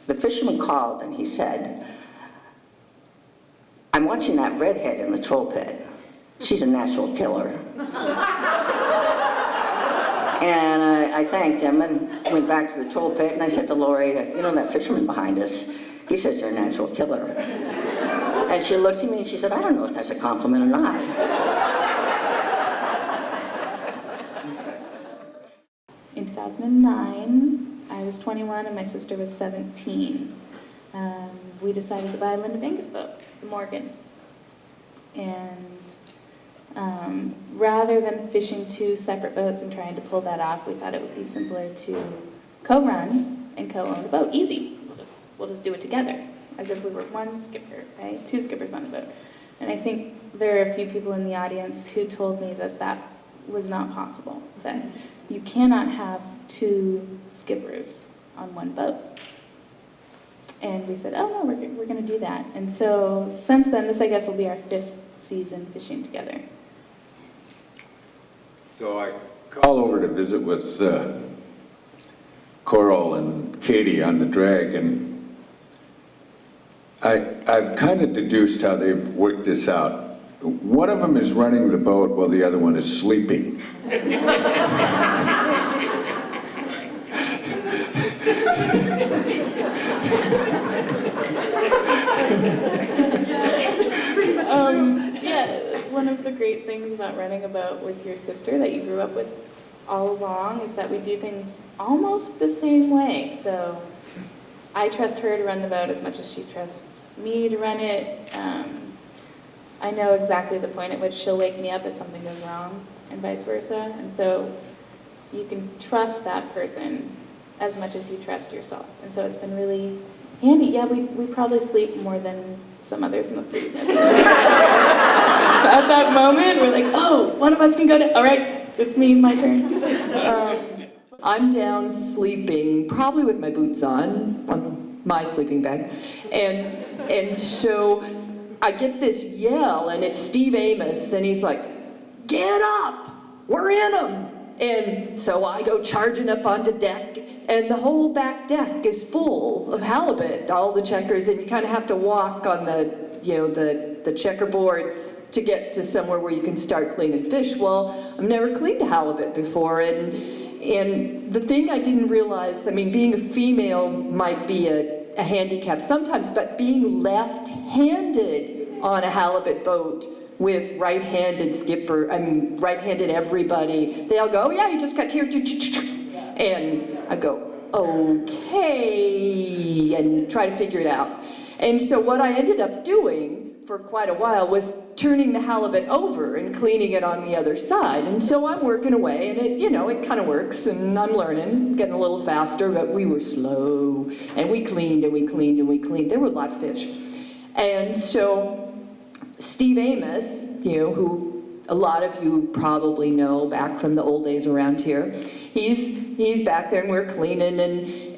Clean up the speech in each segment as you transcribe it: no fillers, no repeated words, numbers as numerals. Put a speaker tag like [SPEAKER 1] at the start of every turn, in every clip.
[SPEAKER 1] the fisherman called and he said, "I'm watching that redhead in the troll pit. She's a natural killer." And I thanked him and went back to the troll pit, and I said to Lori, "You know that fisherman behind us? He says you're a natural killer." And she looked at me and she said, "I don't know if that's a compliment or not."
[SPEAKER 2] In 2009, I was 21 and my sister was 17. We decided to buy Linda Bankett's boat, the Morgan. And rather than fishing two separate boats and trying to pull that off, we thought it would be simpler to co-run and co-own the boat. Easy. We'll just do it together, as if we were one skipper, right? Two skippers on the boat. And I think there are a few people in the audience who told me that that was not possible, that you cannot have two skippers on one boat. And we said, oh no, we're going to do that. And so since then, this I guess will be our 5th season fishing together.
[SPEAKER 3] So I call over to visit with Coral and Katie on the drag, and I've kind of deduced how they've worked this out. One of them is running the boat while the other one is sleeping.
[SPEAKER 2] Yeah, one of the great things about running a boat with your sister that you grew up with all along is that we do things almost the same way. So I trust her to run the boat as much as she trusts me to run it. I know exactly the point at which she'll wake me up if something goes wrong, and vice versa. And so you can trust that person as much as you trust yourself. And so it's been really handy. Yeah, we probably sleep more than some others in the fleet. At that moment, we're like, oh, one of us can go down. All right, it's me, my turn.
[SPEAKER 4] I'm down sleeping, probably with my boots on my sleeping bag. And so I get this yell, and it's Steve Amos, and he's like, "Get up, we're in them." And so I go charging up onto deck, and the whole back deck is full of halibut, all the checkers, and you kind of have to walk on the checkerboards to get to somewhere where you can start cleaning fish. Well, I've never cleaned a halibut before, and the thing I didn't realize, I mean, being a female might be a handicap sometimes, but being left-handed on a halibut boat with right-handed skipper, right-handed everybody, they all go, "Oh yeah, you just got here," and I go, "Okay," and try to figure it out. And so what I ended up doing for quite a while was turning the halibut over and cleaning it on the other side. And so I'm working away, and it kind of works, and I'm learning, getting a little faster, but we were slow, and we cleaned, and we cleaned, and we cleaned. There were a lot of fish. And so Steve Amos, who a lot of you probably know back from the old days around here, he's back there, and we're cleaning,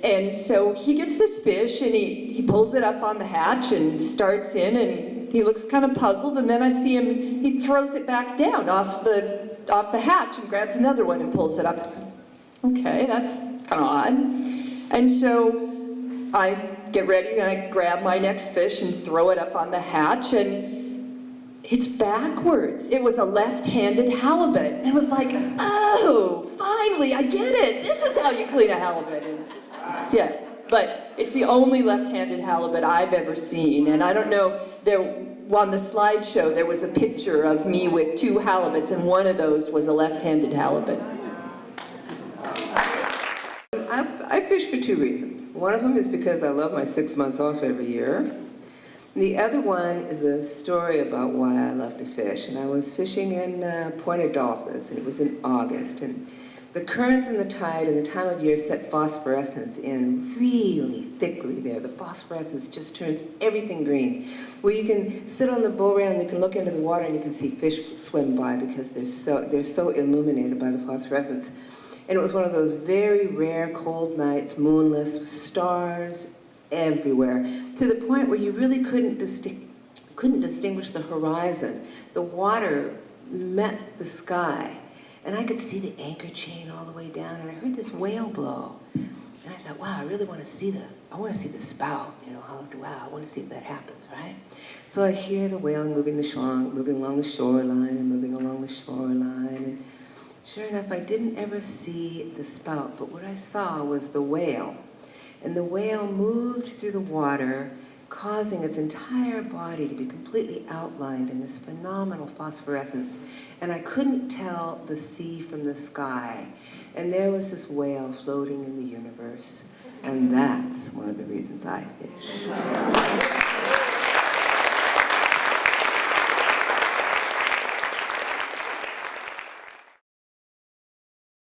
[SPEAKER 4] and so he gets this fish, and he pulls it up on the hatch and starts in, and he looks kind of puzzled, and then I see him, he throws it back down off the hatch and grabs another one and pulls it up. Okay, that's kind of odd. And so I get ready, and I grab my next fish and throw it up on the hatch, and it's backwards. It was a left-handed halibut. And it was like, oh, finally, I get it. This is how you clean a halibut. And yeah, but it's the only left-handed halibut I've ever seen. And I don't know, on the slideshow, there was a picture of me with 2 halibuts, and one of those was a left-handed halibut.
[SPEAKER 5] I fish for 2 reasons. One of them is because I love my 6 months off every year. The other one is a story about why I love to fish. And I was fishing in Point Adolphus, and it was in August. And the currents and the tide and the time of year set phosphorescence in really thickly there. The phosphorescence just turns everything green. Where you can sit on the bow rail and you can look into the water and you can see fish swim by because they're so illuminated by the phosphorescence. And it was one of those very rare cold nights, moonless, with stars everywhere, to the point where you really couldn't distinguish the horizon. The water met the sky, and I could see the anchor chain all the way down, and I heard this whale blow. And I thought, wow, I really want to see the spout, wow, I want to see if that happens, right? So I hear the whale moving along the shoreline and moving along the shoreline. And sure enough, I didn't ever see the spout, but what I saw was the whale. And the whale moved through the water, causing its entire body to be completely outlined in this phenomenal phosphorescence. And I couldn't tell the sea from the sky. And there was this whale floating in the universe. And that's one of the reasons I fish.